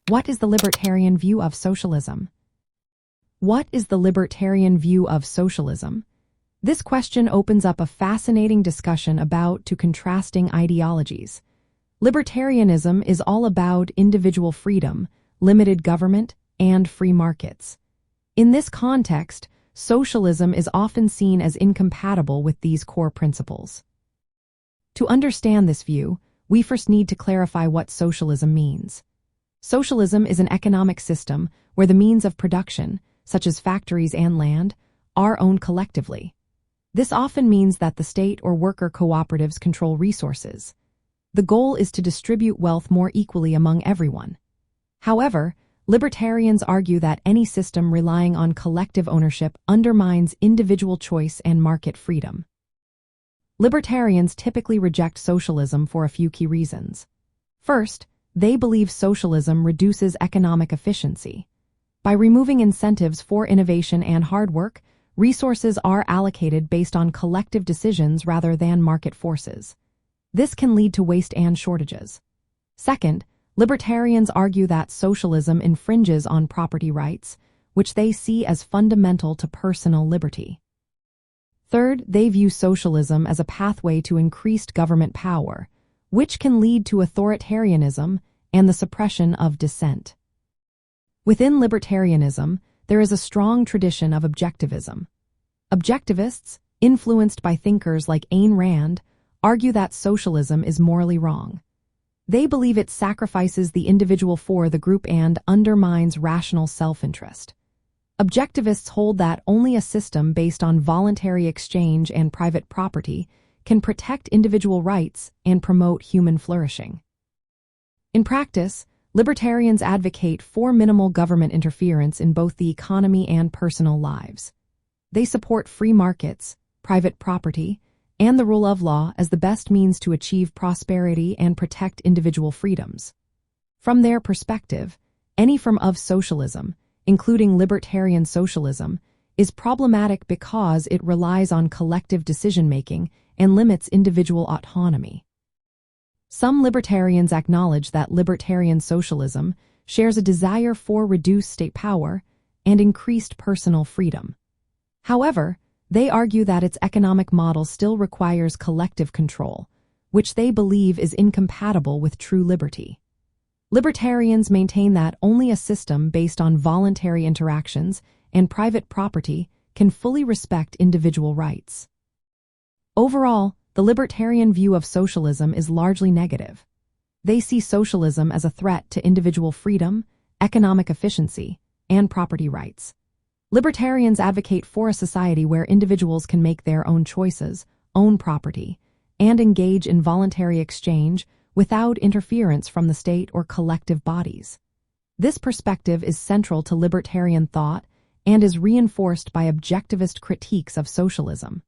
What is the libertarian view of socialism? What is the libertarian view of socialism? This question opens up a fascinating discussion about two contrasting ideologies. Libertarianism is all about individual freedom, limited government, and free markets. In this context, socialism is often seen as incompatible with these core principles. To understand this view, we first need to clarify what socialism means. Socialism is an economic system where the means of production, such as factories and land, are owned collectively. This often means that the state or worker cooperatives control resources. The goal is to distribute wealth more equally among everyone. However, libertarians argue that any system relying on collective ownership undermines individual choice and market freedom. Libertarians typically reject socialism for a few key reasons. First, they believe socialism reduces economic efficiency. By removing incentives for innovation and hard work, resources are allocated based on collective decisions rather than market forces. This can lead to waste and shortages. Second, libertarians argue that socialism infringes on property rights, which they see as fundamental to personal liberty. Third, they view socialism as a pathway to increased government power, which can lead to authoritarianism and the suppression of dissent. Within libertarianism, there is a strong tradition of objectivism. Objectivists, influenced by thinkers like Ayn Rand, argue that socialism is morally wrong. They believe it sacrifices the individual for the group and undermines rational self-interest. Objectivists hold that only a system based on voluntary exchange and private property can protect individual rights and promote human flourishing. In practice, libertarians advocate for minimal government interference in both the economy and personal lives. They support free markets, private property, and the rule of law as the best means to achieve prosperity and protect individual freedoms. From their perspective, any form of socialism, including libertarian socialism, is problematic because it relies on collective decision-making and limits individual autonomy. Some libertarians acknowledge that libertarian socialism shares a desire for reduced state power and increased personal freedom. However, they argue that its economic model still requires collective control, which they believe is incompatible with true liberty. Libertarians maintain that only a system based on voluntary interactions and private property can fully respect individual rights. Overall, the libertarian view of socialism is largely negative. They see socialism as a threat to individual freedom, economic efficiency, and property rights. Libertarians advocate for a society where individuals can make their own choices, own property, and engage in voluntary exchange without interference from the state or collective bodies. This perspective is central to libertarian thought and is reinforced by objectivist critiques of socialism.